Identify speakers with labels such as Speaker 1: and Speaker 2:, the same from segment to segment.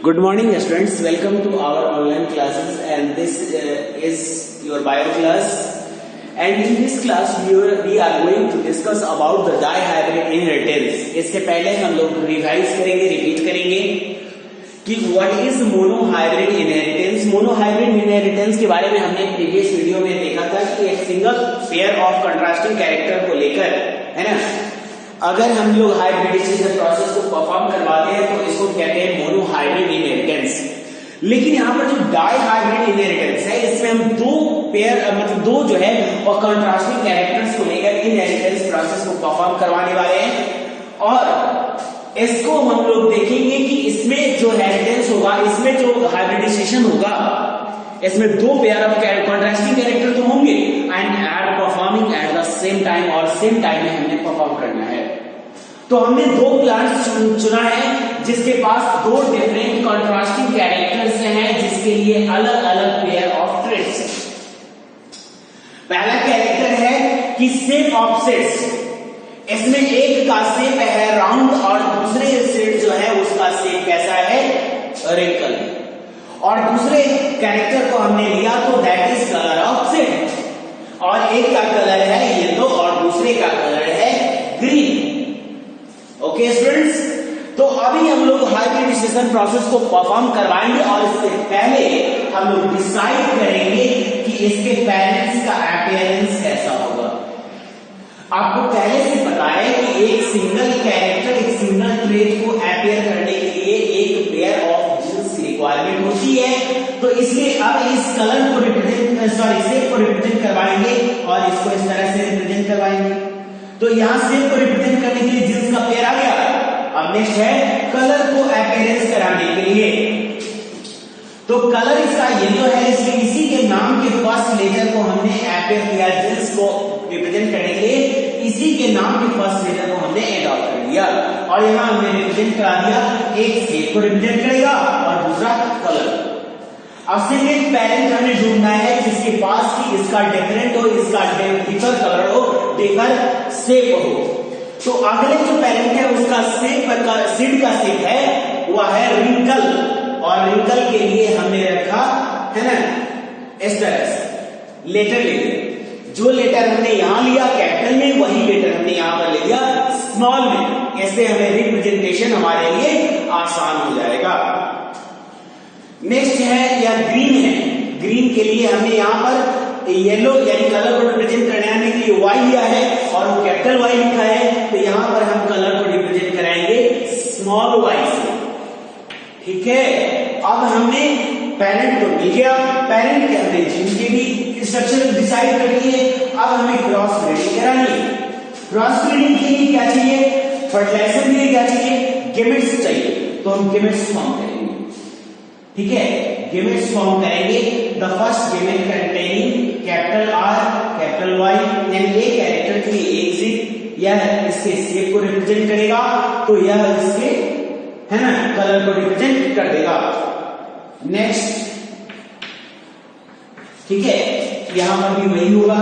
Speaker 1: Good morning students, welcome to our online classes and this is your bio class and in this class we are going to discuss about the dihybrid inheritance. इसके पहले हम लोग revise करेंगे, repeat करेंगे कि what is monohybrid inheritance. Monohybrid inheritance के बारे में हमने प्रीवियस वीडियो में देखा था कि एक single pair of contrasting character को लेकर, है ना, अगर हम लोग हाइब्रिडाइजेशन प्रोसेस को परफॉर्म करवाते हैं तो इसको कहते हैं मोनोहाइब्रिड इनहेरिटेंस. लेकिन यहाँ पर जो डाइहाइब्रिड इनहेरिटेंस है इसमें हम दो पेयर मतलब दो जो है और कंट्रास्टिंग कैरेक्टर्स को लेकर इनहेरिटेंस प्रोसेस को परफॉर्म करवाने वाले हैं और इसको हम लोग देखेंगे कि इसमें जो इनहेरिटेंस होगा, इसमें जो हाइब्रिडाइजेशन होगा, इसमें दो पेयर ऑफ कंट्रास्टिंग कैरेक्टर तो होंगे and are performing at the same time और सेम टाइम में हमने परफॉर्म करना है. तो हमने दो प्लांट्स चुना है जिसके पास दो डिफरेंट कंट्रास्टिंग कैरेक्टर्स हैं जिसके लिए अलग अलग पेयर ऑफ ट्रेट्स हैं. पहला कैरेक्टर है कि सेप ऑफसेट्स. इसमें एक का सेप है राउंड और दूसरे सेट जो है उसका सेप कैसा है, रिंकल. और दूसरे कैरेक्टर को हमने लिया तो that is colour of set और एक का कलर है येलो और दूसरे का कलर है ग्रीन. ओके स्टूडेंट्स, तो अभी हम लोग हाइब्रिडाइजेशन प्रोसेस को परफॉर्म करवाएंगे और इससे पहले हम लोग डिसाइड करेंगे कि इसके पेरेंट्स का अपीयरेंस कैसा होगा. आपको पहले से पता है कि एक सिंगल कैरेक्टर एक सिंगल ट्रेट को अपीयर करने के लिए एक पेयर ऑफ जीन्स की रिक्वायरमेंट होती है. तो इसलिए अब इस कलर को सेप को रिप्रेजेंट करवाएंगे और इसको इस तरह से रिप्रेजेंट करवाएंगे. तो यहां सेप को रिप्रेजेंट करने के लिए जीन्स का पेयर आ गया. अब नेक्स्ट है कलर को अपीयरेंस कराने के लिए. तो कलर इसका येलो है इसलिए इसी के नाम के फर्स्ट लेटर को हमने अपीयर किया जीन्स को रिप्रेजेंट करने के लिए. इसी के नाम के फर्स्ट लेटर को हमने अडॉप्ट कर लिया और यहां हमने रिप्रेजेंट करा दिया. एक सेप को रिप्रेजेंट करेगा और दूसरा कलर. अब सेकेंड पेरेंट हमें ढूंढना है जिसके पास की इसका डिफरेंट हो, इसका डिफर कलर हो, डिफर सेप हो. तो अगले जो पेरेंट है उसका सीड का सेप है वह है रिंकल और रिंकल के लिए हमने रखा है ना इस तरह से लेटर ले लिया. जो लेटर हमने यहां लिया कैपिटल में वही लेटर हमने यहां पर ले लिया स्मॉल में. ऐसे हमें रिप्रेजेंटेशन हमारे लिए आसान हो जाएगा. नेक्स्ट है या ग्रीन है. ग्रीन के लिए हमने यहां पर येलो यानी कलर को रिप्रेजेंट करने के लिए वाई लिया है और वो कैपिटल वाई लिखा है. तो यहां पर हम कलर को रिप्रेजेंट कराएंगे स्मॉल वाई से. ठीक है, अब हमने पेरेंट को मिल गया. पेरेंट के हमने जीन के भी स्ट्रक्चर डिसाइड कर लिए. अब हमें क्रॉस ब्रीडिंग करानी है. क्रॉस ब्रीडिंग के लिए क्या चाहिए, फर्टिलाइजर के लिए क्या चाहिए, गेमेट्स चाहिए. तो हम गेमेट्स फॉर्म करेंगे. ठीक है, गेमेट्स फॉर्म करेंगे. The first gamete containing capital R capital Y यानी एक कैरेक्टर के लिए एक सीड. यह इसके शेप को रिप्रेजेंट करेगा तो यह इसके है ना कलर को रिप्रेजेंट कर देगा. नेक्स्ट, ठीक है, यहां पर भी वही होगा.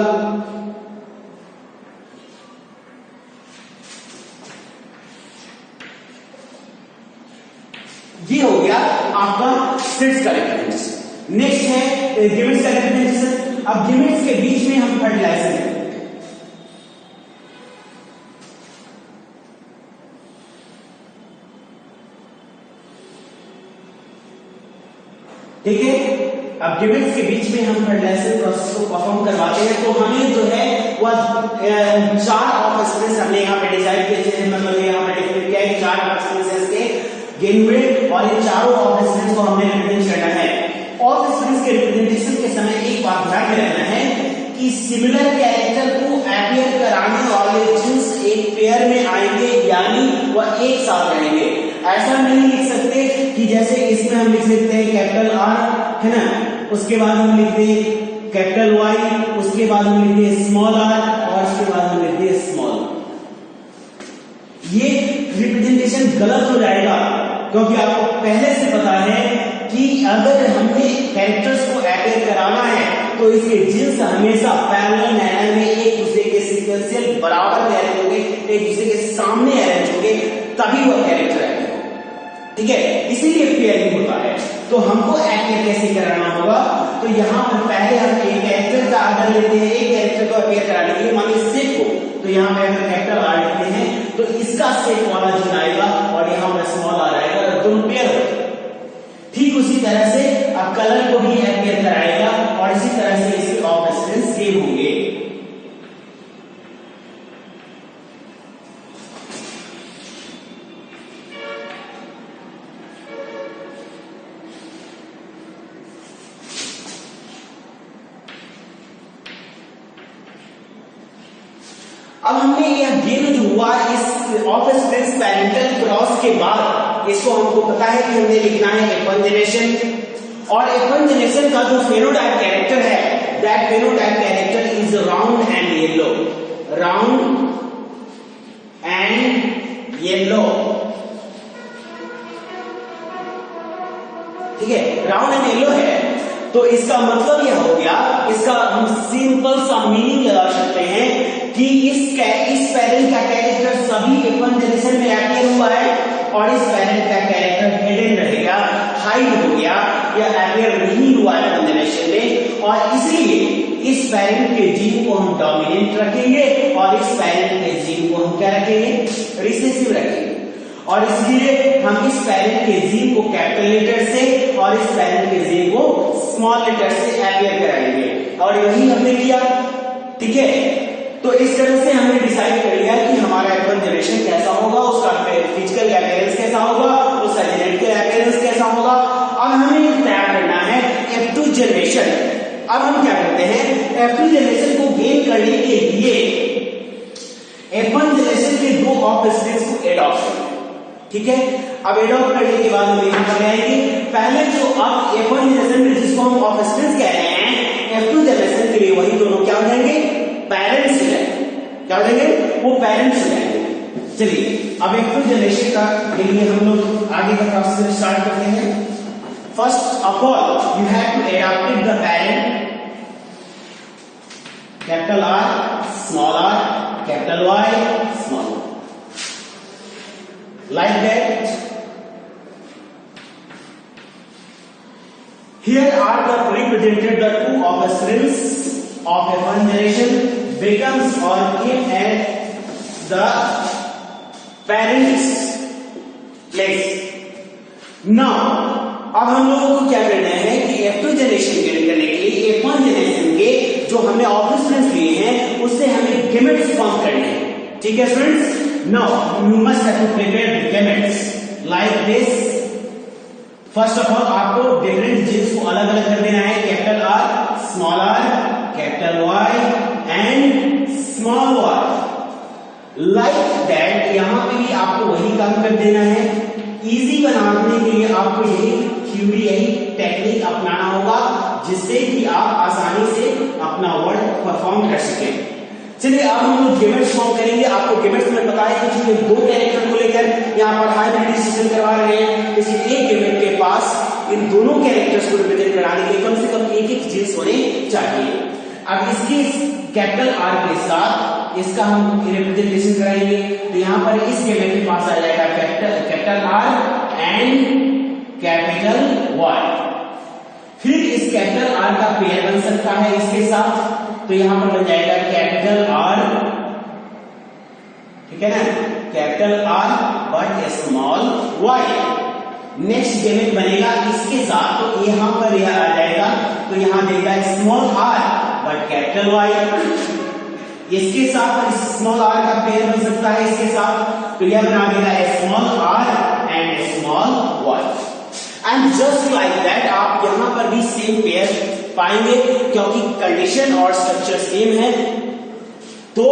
Speaker 1: ये हो गया आपका सीड्स का रिप्रेजेंटेशन. नेक्स्ट है गिमेट्स का रिप्रेजेंटेशन. अब गिमेट्स के बीच में हम फर्टिलाइजर देंगे. ठीक है, अब गिमेट्स के बीच में हम फर्टिलाइजर प्रोसेस को परफॉर्म करवाते हैं. तो हमें जो है वह चार ऑफ स्पेस हमने यहाँ पे डिसाइड किए. मतलब यहाँ पे डिफाइन किया है कि चार ऑफ स्पेसेस के गेनवेट और इन चारों ऑफ स्पेस को हमने रिप्रेजेंट करना है. ऑफ स्पेस के रिप्रेजेंटेशन के समय एक बात ध्यान में रखना है कि सिमिलर कैरेक्टर को अपीयर कराने वाले जीन्स एक पेयर में आएंगे यानी वह एक साथ रहेंगे. ऐसा नहीं लिख सकते कि जैसे इसमें हम लिख सकते हैं कैपिटल आर है ना, उसके बाद हम लिखते हैं कैपिटल वाई, उसके बाद हम लिखते हैं स्मॉल आर और उसके बाद हम लिखते हैं स्मॉल. ये रिप्रेजेंटेशन गलत हो जाएगा क्योंकि आपको पहले से पता है कि अगर हमने कैरेक्टर्स को अपीयर कराना है तो इसके जीन्स हमेशा पैरेलल मैनर में एक दूसरे के सीक्वेंशियल बराबर में अरेंज होंगे, एक दूसरे के सामने अरेंज होंगे, तभी वह कैरेक्टर है. ठीक है, इसीलिए पेयरिंग होता है. तो हमको अपियर कैसे कराना होगा, तो यहाँ पर पहले हम एक कैरेक्टर का आर्डर लेते हैं, एक कैरेक्टर को अपियर कराने के लिए मान लीजिए सेट को, तो यहाँ पे अगर कैपिटल आर लेते हैं तो इसका सेट वाला जो आएगा और यहाँ पर स्मॉल आर आएगा, दोनों पेयर होते हैं। ठीक उसी तरह से अब कलर को भी अपियर कराएगा और इसी तरह से इसके ऑपरेशन सेम होंगे। अब हमने यह गेम जो हुआ इस ऑफ स्पेस पैरेंटल क्रॉस के बाद इसको हमको पता है कि हमने लिखना है F1 जनरेशन, और F1 जनरेशन का जो फेनोटाइप कैरेक्टर है, that phenotype character is round and yellow, round and yellow. ठीक है, राउंड एंड येलो है, तो इसका मतलब यह हो गया, इसका हम सिंपल सा मीनिंग लगा सकते हैं कि इस पैरेंट का कैरेक्टर सभी F1 जनरेशन में अपीयर हुआ है और इस पैरेंट का कैरेक्टर हिडन रहेगा, हाइड हो गया, यह अपीयर नहीं हुआ F1 जनरेशन में, और इसलिए इस पैरेंट के जीन को हम डोमिनेंट रखेंगे और इस पैरेंट के जीन को हम क्या रखेंगे, रिसेसिव रखेंगे। और इसलिए हम इस पैरेंट के जीन को कैपिटल लेटर से और इस पैरेंट के जीन को स्मॉल लेटर से अपीयर कराएंगे, और यही हमने किया। ठीक है, तो इस तरह से हमने डिसाइड कर लिया कि हमारा F1 जनरेशन कैसा होगा, उसका फिजिकल अपीयरेंस कैसा होगा, उसका जेनेटिकल अपीयरेंस कैसा होगा। अब हमें तैयार करना है F2 जनरेशन। अब हम क्या करते हैं, F2 जनरेशन को गेन करने के लिए F1 जनरेशन के दो ऑफस्प्रिंग्स को एडॉप्ट करते हैं। ठीक है, अब एडॉप्ट करने के बाद हम यहां पर आएंगे, पहले जो अब F1 जनरेशन में जिसको हम ऑफस्प्रिंग्स कह रहे हैं, F2 जनरेशन के लिए वही दोनों क्या हो जाएंगे, पेरेंट्स हो जाएंगे। क्या हो जाएंगे, वो पेरेंट्स हो जाएंगे। चलिए अब F2 जनरेशन का के लिए हम लोग आगे का प्रोसेस स्टार्ट करते हैं। First of all you have to adopt the parent capital R, small r, capital Y, small y, like that. Here are the represented the two offsprings of F1 generation becomes or came at the parents place. Now अब हम लोगों को क्या करना है कि F2 generation gain करने के लिए F1 जनरेशन के जो हमने ऑफस्प्रिंग्स लिए हैं उससे हमें गेमेट्स फॉर्म करने हैं। ठीक है students, now you must have to prepare the gametes like this. First of all आपको डिफरेंट जीन्स को अलग अलग कर देना है, capital R, small r, capital Y and small y, like that. यहां पे भी आपको वही काम कर देना है। इजी बनाने के लिए आपको यही थ्योरी, यही टेक्निक अपनाना होगा जिससे कि आप आसानी से अपना वर्ड परफॉर्म कर सकें। चलिए अब हम लोग गेमेट्स फॉर्म करेंगे। आपको गेमेट्स में पता है कि चूंकि दो कैरेक्टर को लेकर यहाँ पर हाइब्रिडाइजेशन करवा रहे हैं, इसलिए एक गेमेट के पास इन दोनों कैरेक्टर्स को रिप्रेजेंट कराने के लिए कम से कम एक एक जीन्स होने चाहिए। अब इसकी कैपिटल R के साथ इसका हम रिप्रेजेंटेशन कराएंगे, तो यहाँ पर इस गेमेट के पास आ जाएगा capital R and capital Y। फिर इस कैपिटल R का पेयर बन सकता है इसके साथ, तो यहां पर बन जाएगा कैपिटल R, ठीक है ना, capital R but small y। Next gamete बनेगा इसके साथ, तो यहां पर यह आ जाएगा, तो यहां देगा small r but capital Y। इसके साथ स्मॉल r का पेयर बन सकता है इसके साथ, तो यह बना देगा small r and small y। And just like that आप यहां पर भी सेम पेयर पाएंगे, क्योंकि कंडीशन और स्ट्रक्चर सेम है तो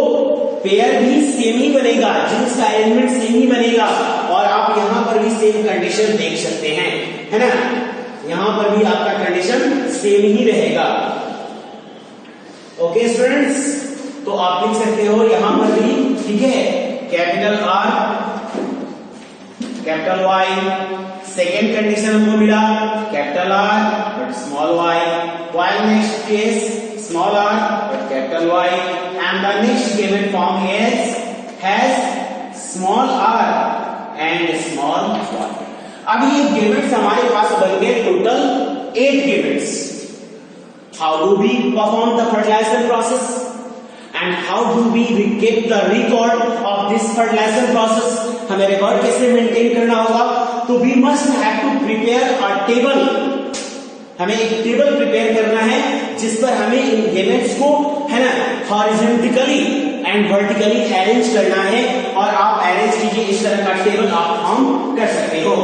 Speaker 1: पेयर भी सेम ही बनेगा, जीन्स का एलिमेंट सेम ही बनेगा, और आप यहां पर भी सेम कंडीशन देख सकते हैं, है ना। यहां पर भी आपका कंडीशन सेम ही रहेगा। ओके स्टूडेंट्स, तो आप लिख सकते हो यहां पर भी, ठीक है, capital R capital Y। Second condition हमको मिला capital R but small y, while next case small r but capital Y, and the next given form is has small r and small y। अब ये गिवेट्स हमारे पास बन गए total how do we perform the fertilization process and how do we keep the record of this fertilization process, हमें record कैसे maintain करना होगा, तो we must have to prepare a table, हमें एक टेबल प्रिपेयर करना है जिस पर हमें इन गेमेट्स को है ना हॉरिजॉन्टली एंड वर्टिकली अरेंज करना है, और आप अरेंज कीजिए इस तरह का टेबल आप फॉर्म कर सकते हो।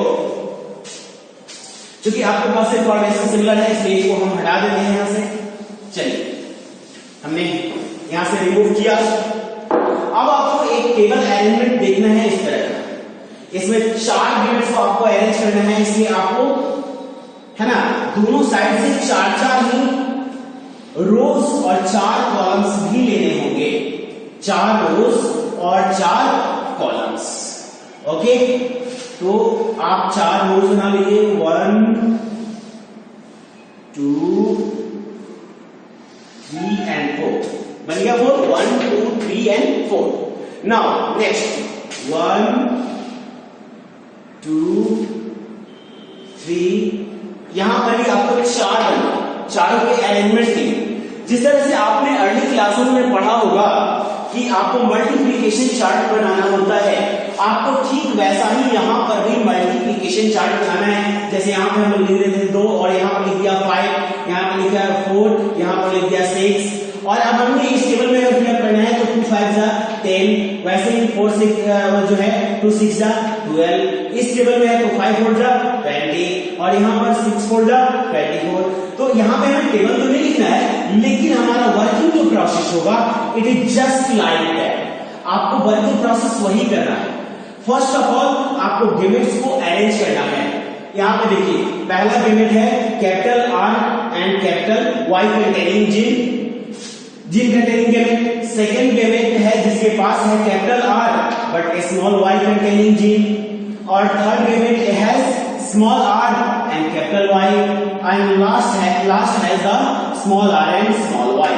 Speaker 1: क्योंकि आपके पास इंफॉर्मेशन सिमिलर है इसलिए इसको हम हटा देते हैं यहां से। चलिए हमने यहां से रिमूव किया। अब आपको एक टेबल अरेंजमेंट देखना है इस तरह का, इसमें 4 गेमेट्स को आपको अरेंज करना है, इसलिए आपको है ना दोनों साइड से 4-4 ही रोज और 4 कॉलम्स भी लेने होंगे, 4 रोज और 4 कॉलम्स। ओके, तो आप 4 रोज बना लीजिए, 1 2 3 एंड 4 बन गया 4, 1 2 3 एंड 4। नाउ नेक्स्ट 1 2 3, यहां पर भी आपको 4 बनना, चारों के अरेंजमेंट की जिस तरह से आपने अर्ली क्लासों में पढ़ा होगा कि आपको मल्टीप्लिकेशन चार्ट बनाना होता है, आपको ठीक वैसा ही यहां पर भी मल्टीप्लिकेशन चार्ट बनाना है। जैसे यहां पे हम लिख देते हैं 2 और यहां पर लिख दिया 5, यहां पर लिख दिया 4, यहां पर लिख दिया 6, और अब हमने इस टेबल में फिलअप करना है तो 2 5 जा 10, वैसे ही 4 6 जो है 2 6 जा 12, इस टेबल में है तो 5 4 जा 20, और यहाँ पर 6 4 जा 24। तो यहाँ पे हमें टेबल तो नहीं लिखना है, लेकिन हमारा वर्किंग जो प्रोसेस होगा it is just like that. आपको वर्किंग प्रोसेस वही करना है। फर्स्ट ऑफ ऑल आपको गेमेट्स को अरेंज करना है। यहाँ पे देखिए पहला गेमेट है capital R and capital Y containing gene containing gamete. Second gamete है जिसके पास है capital R but small Y containing gene, और third gamete has small R and capital Y, and last has the small R and small Y.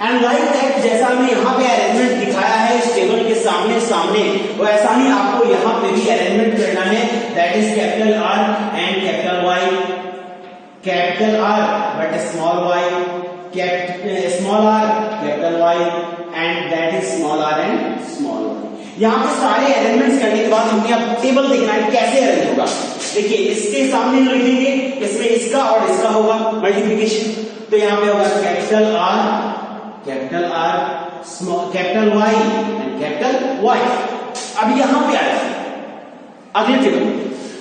Speaker 1: And like that जैसा हमें यहाँ पे arrangement दिखाया है इस टेबल के सामने सामने, वैसा ही आपको यहाँ पे भी अरेंजमेंट करना है। That is capital R and capital Y, capital R but small Y, small R capital Y, and that is small R and small Y. यहाँ पे सारे अरेंजमेंट्स करने के बाद हमें अब टेबल देखना है कैसे अरेंज होगा। देखिए इसके सामने लिख देंगे, इसमें इसका और इसका होगा मल्टीप्लिकेशन, तो यहाँ पे होगा capital R small capital Y and capital Y. अब यहाँ पे आया अगले टेबल,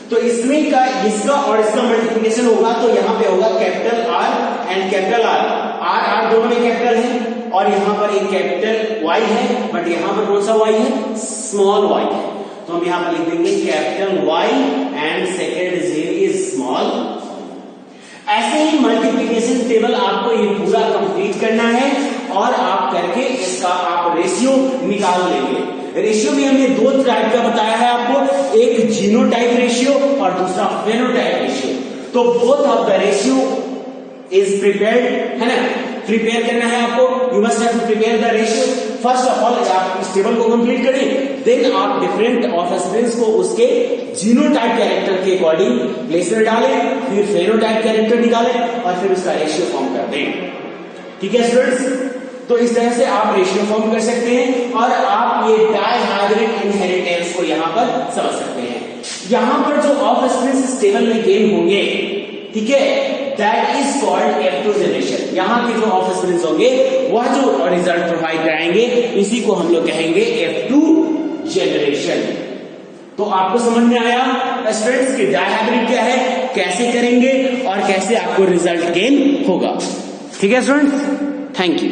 Speaker 1: तो इसमें का इसका और इसका मल्टीप्लिकेशन होगा, तो यहाँ पे होगा capital R and capital R दोनों में कैपिटल है, और यहाँ पर एक कैपिटल वाई है बट यहाँ पर कौन सा वाई है, स्मॉल वाई है, तो हम यहाँ पर लिख देंगे capital Y and second is small. ऐसे ही मल्टीप्लिकेशन टेबल आपको ये पूरा कंप्लीट करना है, और आप करके इसका आप रेशियो निकाल लेंगे। रेशियो में हमने 2 टाइप का बताया है आपको, एक जीनोटाइप रेशियो और दूसरा फेनोटाइप रेशियो। तो both of the ratio is prepared, है ना, प्रिपेयर करना है आपको। You must have to prepare the ratio. First of all आप इस टेबल को कंप्लीट करें, देन आप डिफरेंट ऑफस्प्रिंग्स को उसके जीनोटाइप कैरेक्टर के अकॉर्डिंग प्लेस में डालें, फिर फेनोटाइप कैरेक्टर निकालें और फिर उसका रेशियो फॉर्म कर दें। ठीक है स्टूडेंट्स, तो इस तरह से आप रेशियो फॉर्म कर सकते हैं और आप ये डायहाइब्रिड इनहेरिटेंस को यहाँ पर समझ सकते हैं। यहाँ पर जो ऑफस्प्रिंग्स इस टेबल में गेन होंगे, ठीक है, that is called F2 generation. यहाँ के जो ऑफस्प्रिंग्स होंगे वह जो रिजल्ट प्रोवाइड कराएंगे इसी को हम लोग कहेंगे F2 जनरेशन। तो आपको समझ में आया स्टूडेंट्स कि डायहाइब्रिड क्या है, कैसे करेंगे और कैसे आपको रिजल्ट गेन होगा। ठीक है स्टूडेंट्स, थैंक यू।